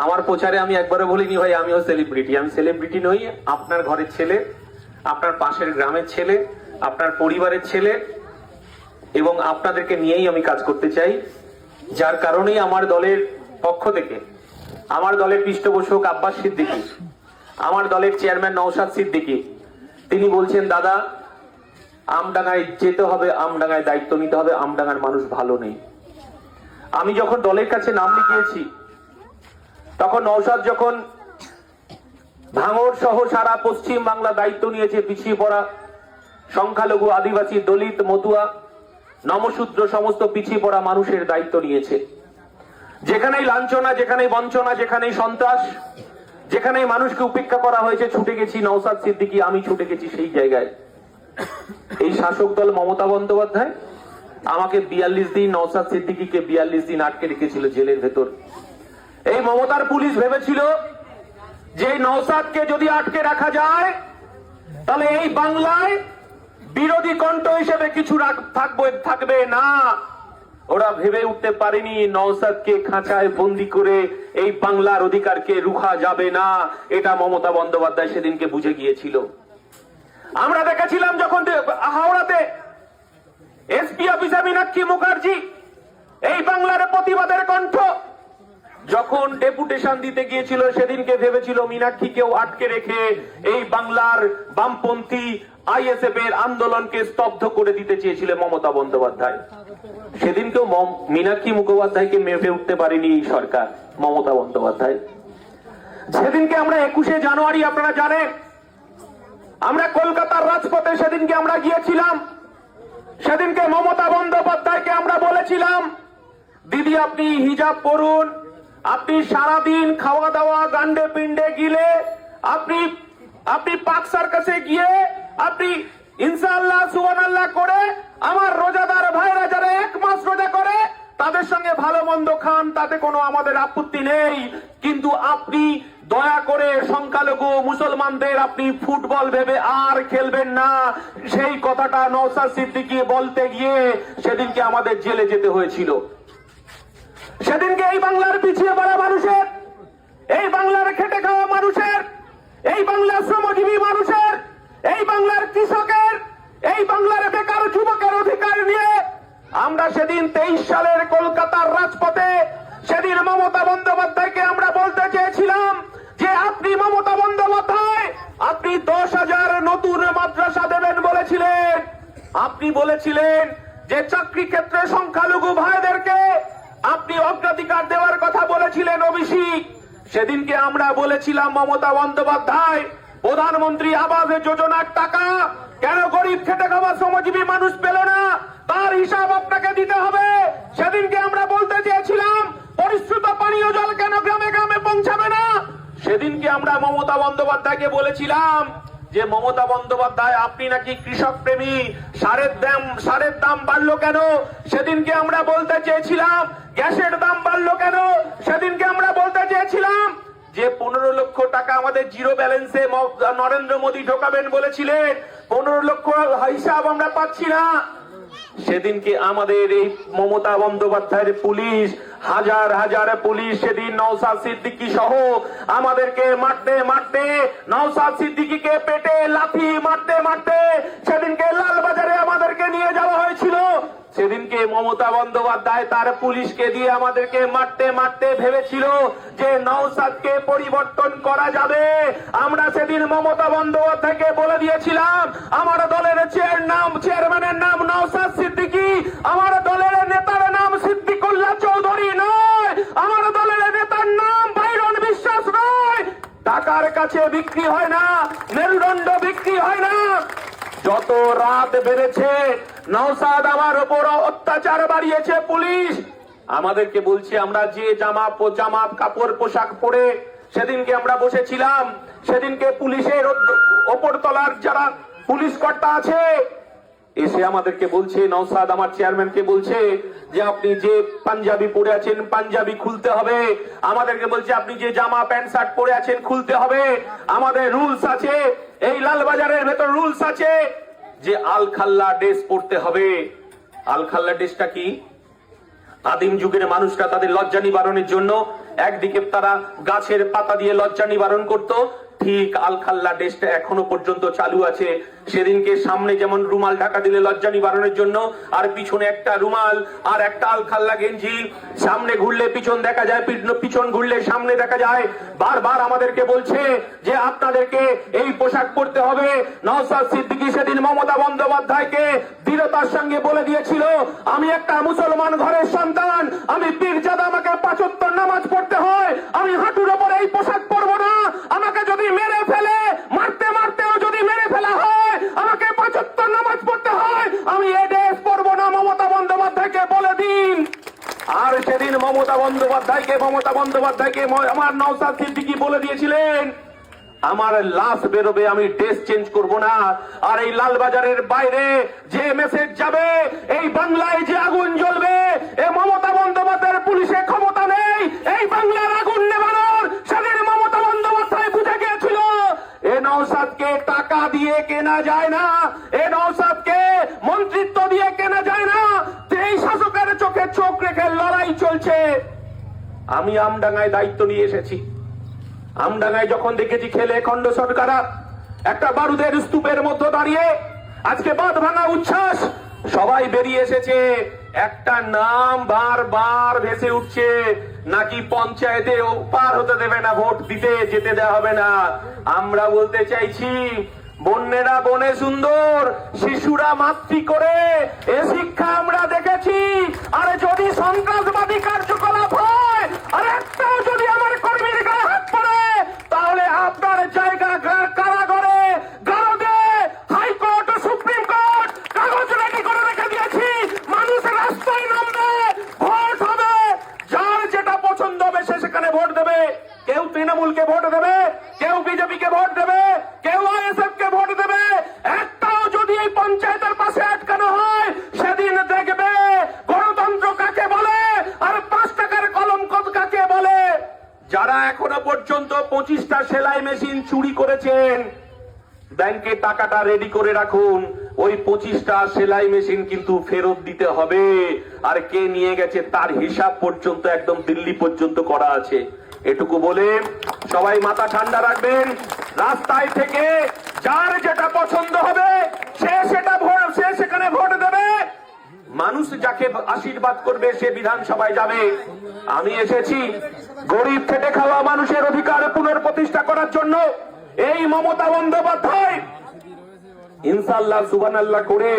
আমার প্রচারে আমি একবারও বলিনি ভাই আমিও সেলিব্রিটি। আমি সেলিব্রিটি নই, আপনার ঘরের ছেলে, আপনার পাশের গ্রামের ছেলে, আপনার পরিবারের ছেলে, এবং আপনাদেরকে নিয়েই আমি কাজ করতে চাই। যার কারণেই আমার দলের পক্ষ থেকে, আমার দলের পৃষ্ঠপোষক আব্বাস সিদ্দিকী, আমার দলের চেয়ারম্যান নওশাদ সিদ্দিকী, তিনি বলছেন দাদা আমডাঙ্গায় যেতে হবে, আমডাঙ্গায় দায়িত্ব নিতে হবে, আমডাঙ্গার মানুষ ভালো নেই। আমি যখন দলের কাছে নাম লিখিয়েছি তখন নওশাদ যখন ভাঙড় সহ সারা পশ্চিম বাংলা দায়িত্ব নিয়েছে, পিছিয়ে পড়া সংখ্যালঘু, আদিবাসী, দলিত, মতুয়া, নমশূদ্র সমস্ত পিছিয়ে পড়া মানুষের দায়িত্ব নিয়েছে। যেখানেই লাঞ্ছনা, যেখানেই বঞ্চনা, যেখানেই সন্ত্রাস, যেখানেই মানুষকে উপেক্ষা করা হয়েছে, ছুটে গেছি নওশাদ সিদ্দিকী, আমি ছুটে গেছি সেই জায়গায়। এই শাসক দল মমতা বন্দ্যোপাধ্যায় আমাকে 42 দিন, নওশাদ সিদ্দিকীকে 42 দিন আটকে রেখেছিল জেলের ভেতর। এই মমতার পুলিশ ভেবেছিল যে নওশাদকে যদি আটকে রাখা যায় তাহলে এই বাংলায় বিরোধী কণ্ঠ হিসেবে কিছু থাকবে না। ওরা ভেবে উঠতে পারেনি নওশাদকে খাঁচায় বন্দি করে এই বাংলার অধিকারকে রুখা যাবে না। এটা মমতা বন্দ্যোপাধ্যায় সেদিনকে বুঝে গিয়েছিল। আমরা দেখেছিলাম যখন হাওড়াতে এসপি অফিসে মীনাক্ষী মুখার্জি এই বাংলার প্রতিবাদের কণ্ঠ যখন ডেপুটেশন দিতে গিয়েছিল, সেদিনকে ভেবেছিল মীনাক্ষীকেও আটকে রেখে এই বাংলার বামপন্থী আইএসএফ এর আন্দোলনকে স্তব্ধ করে দিতে চেয়েছিল মমতা বন্দ্যোপাধ্যায়। সেদিনকেও মীনাক্ষী মুখোপাধ্যায়কে মেপে উঠতে পারেনি এই সরকার, মমতা বন্দ্যোপাধ্যায়। সেদিনকে আমরা 21শে জানুয়ারি, আপনারা জানেন, আমরা কলকাতার রাজপথে সেদিনকে আমরা গিয়েছিলাম। সেদিনকে মমতা বন্দ্যোপাধ্যায়কে আমরা বলেছিলাম দিদি আপনি হিজাব পরুন, আপনি সারাদিন খাওয়া দাওয়া গান্ডে পিন্ডে গিলে আপনি পাক সার্কাসে গিয়ে আপনি ইনশাআল্লাহ সুবহানাল্লাহ করে আমার রোজাদার ভাইরা যারা 1 মাস রোজা করে তাদের সঙ্গে ভালো মন্দ খান, তাতে কোনো আমাদের আপত্তি নেই, কিন্তু আপনি দয়া করে সংখ্যালঘু মুসলমানদের আপনি ফুটবল ভেবে আর খেলবেন না। সেই কথাটা নওশাদ সিদ্দিকী বলতে গিয়ে সেদিনকে আমাদের জেলে যেতে হয়েছিল। সেদিনকে এই বাংলার পিছিয়ে পড়া মানুষের, এই বাংলার খেটে খাওয়া মানুষের, এই বাংলার শ্রমজীবী মানুষের, এই বাংলার কৃষকের, এই বাংলার বেকার যুবকের অধিকার নিয়ে আমরা সেদিন 23 সালের কলকাতার রাজপথে সেদিন মমতা বন্দ্যোপাধ্যায়কে আমরা বলতে চেয়েছিলাম যে আপনি মমতা বন্দ্যোপাধ্যায় আপনি 10,000 নতুন মাদ্রাসা দেবেন বলেছিলেন। আপনি বলেছিলেন যে চাকরি ক্ষেত্রে সংখ্যালঘু ভাইদেরকে আপনি অগ্রাধিকার দেওয়ার কথা বলেছিলেন, ওবিসি। সেদিনকে আমরা বলেছিলাম মমতা বন্দ্যোপাধ্যায় প্রধানমন্ত্রী আবাস যোজনার টাকা কেন গরিব খেটে খাওয়া শ্রমজীবী মানুষ পেল না, তার হিসাব আপনাকে দিতে হবে। সেদিনকে আমরা বলতে চেয়েছিলাম পরিশ্রুত পানীয় জল কেন গ্রামে গ্রামে পৌঁছাবে না। সেদিনকে আমরা মমতা বন্দ্যোপাধ্যায়কে বলেছিলাম যে মমতা বন্দ্যোপাধ্যায় আপনি নাকি কৃষক প্রেমী, সারের দাম বাড়লো কেন। সেদিনকে আমরা বলতে চেয়েছিলাম গ্যাসের দাম বাড়লো কেন। সেদিনকে আমরা বলতে চেয়েছিলাম যে 15 লক্ষ টাকা আমাদের জিরো ব্যালেন্সে নরেন্দ্র মোদী ঢোকাবেন বলেছিলেন, 15 লক্ষ হিসাব আমরা পাচ্ছি না। সেদিনকে আমাদের এই মমতা বন্দ্যোপাধ্যায়ের পুলিশ, হাজার হাজার পুলিশ সেদিন নওশাদ সিদ্দিকী সহ আমাদেরকে মারতে মারতে, নওশাদ সিদ্দিকীকে পেটে লাথি মারতে মারতে সেদিনকে লালবাজারে আমাদেরকে নিয়ে যাওয়া হয়েছিল। সেদিনকে মমতা বন্দ্যোপাধ্যায় তার পুলিশকে দিয়ে আমাদেরকে মারতে মারতে ভেবেছিল যে নওশাদকে পরিবর্তন করা যাবে। আমরা সেদিন মমতা বন্দ্যোপাধ্যায়কে বলে দিয়েছিলাম আমার দলের চেয়ারম্যানের নাম নওশাদ সিদ্দিকী, আমার দলের নেতার নাম সিদ্দিকুল্লাহ চৌধুরী নয়, আমার দলের নেতার নাম বাইরন বিশ্বাস নয়। টাকার কাছে বিক্রি হয় না, মেরুদণ্ড বিক্রি হয় না। যত রাত বেড়েছে নওশাদ আমার উপর অত্যাচার বাড়িয়েছে পুলিশ। আমাদেরকে বলছে আমরা যে জামা কাপড় পোশাক পরে সেদিনকে আমরা বসেছিলাম, সেদিনকে পুলিশের ওপর তলার যারা পুলিশ কর্তা আছে এসে আমাদেরকে বলছে, নওশাদ আমার চেয়ারম্যানকে বলছে যে আপনি যে পাঞ্জাবি পরে আছেন পাঞ্জাবি খুলতে হবে। আমাদেরকে বলছে আপনি যে জামা প্যান্ট শার্ট পরে আছেন খুলতে হবে। আমাদের রুলস আছে, এই লালবাজারের ভেতর রুলস আছে যে আলখাল্লা ড্রেস পরতে হবে। আলখাল্লা ড্রেসটা কি? আদিম যুগের মানুষরা তাদের লজ্জা নিবারণের জন্য একদিকে তারা গাছের পাতা দিয়ে লজ্জা নিবারণ করত, ঠিক আলখাল্লা ডেস্কটা এখনো পর্যন্ত চালু আছে। সেদিনকে সামনে যেমন রুমাল ঢাকা দিলে লজ্জা নিবারণের জন্য, আর পিছনে একটা রুমাল আর একটা আলখাল্লা গেঞ্জি, সামনে ঘুরলে পিছন দেখা যায়, পিছন ঘুরলে সামনে দেখা যায়। বারবার আমাদেরকে বলছে যে আপনাদেরকে এই পোশাক পরতে হবে। নওশাদ সিদ্দিকী সেদিন মমতা বন্দ্যোপাধ্যায়কে দৃঢ়তার সঙ্গে বলে দিয়েছিল, আমি একটা মুসলমান ঘরের সন্তান, আমি পীরজাদা, আমাকে ৫ ওয়াক্ত নামাজ পড়তে হয়, আমি হাঁটুর ওপর এই পোশাক পরবো না। আমাকে যদি মেরে ফেলে, মারতে মারতেও যদি মেরে ফেলা হয়, আমাকে ৫ ওয়াক্ত নামাজ পড়তে হয়, আমি এই ড্রেস পরবো না। মমতা বন্দ্যোপাধ্যায়কে বলে দিন। আর সেদিন মমতা বন্দ্যোপাধ্যায়কে আমার নওশাদ সিদ্দিকী বলে দিয়েছিলেন, আমার লাশ বেরোবে, আমি ড্রেস চেঞ্জ করব না। আর এই লালবাজারের বাইরে যে মেসেজ যাবে, এই বাংলায় যে আগুন জ্বলবে, এ মমতা বন্দ্যোপাধ্যায়ের পুলিশের ক্ষমতা নেই এই বাংলার আগুন নেভানোর। সেদিন মমতা বন্দ্যোপাধ্যায় বুঝে গিয়েছিল এ নওশাদকে টাকা দিয়ে কেনা যায় না, এ নওশাদকে মন্ত্রিত্ব দিয়ে কেনা যায় না। এই শাসকের চোখে চোখ রেখে লড়াই চলছে। আমি আমডাঙ্গায় দায়িত্ব নিয়ে এসেছি। আমডাঙ্গায় যখন দেখেছি খেলে খন্ড সরকারা একটা বারুদের স্তূপের মধ্যে দাঁড়িয়ে আজকে বাঁধ ভাঙা উচ্ছ্বাস, সবাই বেরিয়ে এসেছে। একটা নাম বারবার ভেসে উঠছে, নাকি পঞ্চায়েতে পার হতে দেবে না, ভোট দিতে যেতে দেওয়া হবে না। আমরা বলতে চাইছি, বন্যেরা বনে সুন্দর, শিশুরা মাতৃ করে, এ শিক্ষা আমরা দেখেছি। আর যদি সন্ত্রাসবাদী কার্যকলাপ হয়, আর একটাও যদি আমার কর্মীর গায়ে হাত পড়ে, তাহলে আপনার জায়গা কারাগারে, গারদে, হাইকোর্ট, সুপ্রিম কোর্ট কাগজ রেডি করে রেখে দিয়েছি। মানুষ রাস্তায় নামবে, ভোট হবে, যার যেটা পছন্দ হবে সে সেখানে ভোট দেবে। কেউ তৃণমূলকে ভোট দেবে, কেউ বিজেপিকে ভোট দেবে, কেউ আইএসএফ কে ভোট দেবে। একটাও যদি এই পঞ্চায়েতের পাশে আটকানো হয়, সেদিন দেখবে গণতন্ত্র কাকে বলে আর ৫ টাকার কলঙ্ক কাকে বলে। যারা এখনো পর্যন্ত 25টা সেলাই মেশিন চুরি করেছেন, ব্যাংকে টাকাটা রেডি করে রাখুন। ওই 25টা সেলাই মেশিন কিন্তু ফেরত দিতে হবে। আর কে নিয়ে গেছে তার হিসাব পর্যন্ত একদম দিল্লি পর্যন্ত করা আছে। এটুকু বলে সবাই মাথা ঠান্ডা রাখবেন। রাস্তায় থেকে যার যেটা পছন্দ হবে সে সেখানে ভোট দেবে। মানুষ যাকে আশীর্বাদ করবে সে বিধানসভায় যাবে। আমি এসেছি গরিব খেটে খাওয়া মানুষের অধিকার পুনঃপ্রতিষ্ঠা করার জন্য। এই মমতা বন্দ্যোপাধ্যায় ইনশাআল্লাহ সুবহানাল্লাহ করে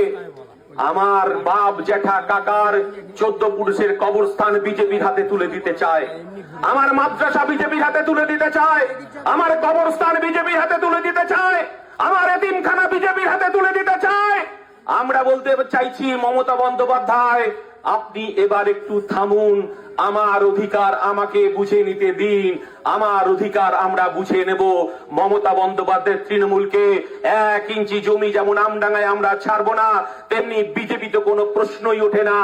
আমার বাপ জ্যাঠা কাকার 14 পুরুষের কবরস্থান বিজেপির হাতে তুলে দিতে চায়, আমার মাদ্রাসা বিজেপির হাতে তুলে দিতে চায়, আমার কবরস্থান বিজেপির হাতে তুলে দিতে চায়, আমার এতিমখানা বিজেপির হাতে তুলে দিতে চায়। আমরা বলতে চাইছি, মমতা বন্দ্যোপাধ্যায় আপনি এবার একটু থামুন। আমার অধিকার আমাকে বুঝে নিতে দিন, আমার অধিকার আমরা বুঝে নেব। মমতা বন্দ্যোপাধ্যায় তৃণমূলকে 1 ইঞ্চি জমি যেমন আমডাঙ্গায় আমরা ছাড়বো না, তেমনি বিজেপি তো কোনো প্রশ্নই ওঠে না।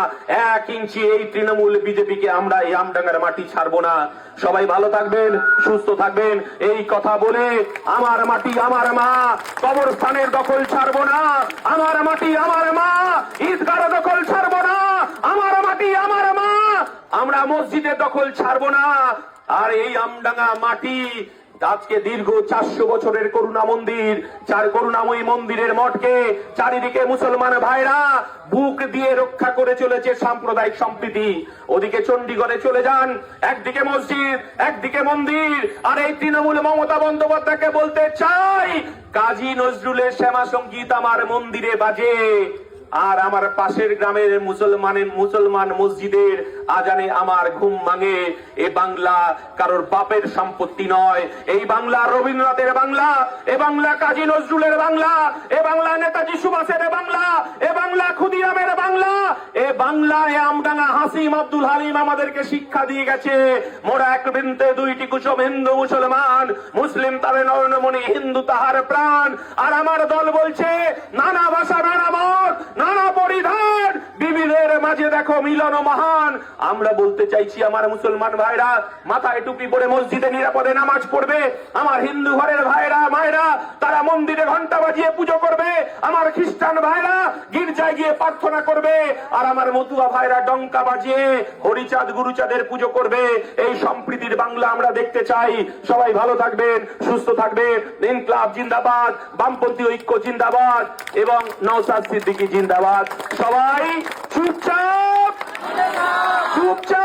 1 ইঞ্চি এই তৃণমূল বিজেপিকে আমরা এই আমডাঙ্গার মাটি ছাড়বো না। সবাই ভালো থাকবেন, সুস্থ থাকবেন। এই কথা বলে আমার মাটি আমার মা, কবরস্থানের দখল ছাড়বো না। আমার মাটি আমার মা, ঈদগাহ দখল ছাড়বো না। আমার মাটি আমার মা, আমরা মসজিদের দখল ছাড়বো না। আর এই আমডাঙ্গা মাটি আজকে দীর্ঘ 400 বছরের করুণা মন্দির, করুণাময়ী মন্দিরের মঠকে চারিদিকে মুসলমান ভাইরা বুক দিয়ে রক্ষা করে চলেছে সাম্প্রদায়িক সম্প্রীতি। ওদিকে চণ্ডীগড়ে চলে যান, একদিকে মসজিদ একদিকে মন্দির। আর এই তৃণমূল মমতা বন্দ্যোপাধ্যায়কে বলতে চাই, কাজী নজরুলের শ্যামা সঙ্গীত আমার মন্দিরে বাজে, আর আমার পাশের গ্রামের মুসলমান মসজিদের আজানে আমার ঘুম ভাঙে। এ বাংলা কারোর বাপের সম্পত্তি নয়, এই বাংলা রবীন্দ্রনাথের বাংলা, এ বাংলা কাজী নজরুলের বাংলা, এ বাংলা নেতাজি সুভাষের বাংলা, এ বাংলা ক্ষুদিরামের বাংলা, এ বাংলা এ আমডাঙ্গা হাসিম আব্দুল হালিম আমাদেরকে শিক্ষা দিয়ে গেছে। মোরা এক বৃন্তে 2টি কুসুম, হিন্দু মুসলমান, মুসলিম তারে নয়নমণি, হিন্দু তাহার প্রাণ। আর আমার দল বলছে নানা ভাষা নানা মত, নানা পরিধান, বিবিধের মাঝে দেখো মিলন মহান। আমরা বলতে চাইছি আমার মুসলমান ভাইরা মাথায় টুপি পরে মসজিদে নিরাপদে নামাজ পড়বে, আমার হিন্দু ঘরের ভাইরা মায়েরা তারা মন্দিরে ঘন্টা বাজিয়ে পুজো করবে, আমার খ্রিস্টান ভাইরা গির্জায় গিয়ে প্রার্থনা করবে, আর আমার মতুয়া ভাইরা ডঙ্কা বাজিয়ে হরিচাঁদ গুরুচাঁদের পুজো করবে। এই সম্প্রীতির বাংলা আমরা দেখতে চাই। সবাই ভালো থাকবেন, সুস্থ থাকবেন। ইনকলাব জিন্দাবাদ, বামপন্থী ঐক্য জিন্দাবাদ এবং নওশাদ সিদ্দিকী জিন্দাবাদ। সবাই চুপচাপ চুপচাপ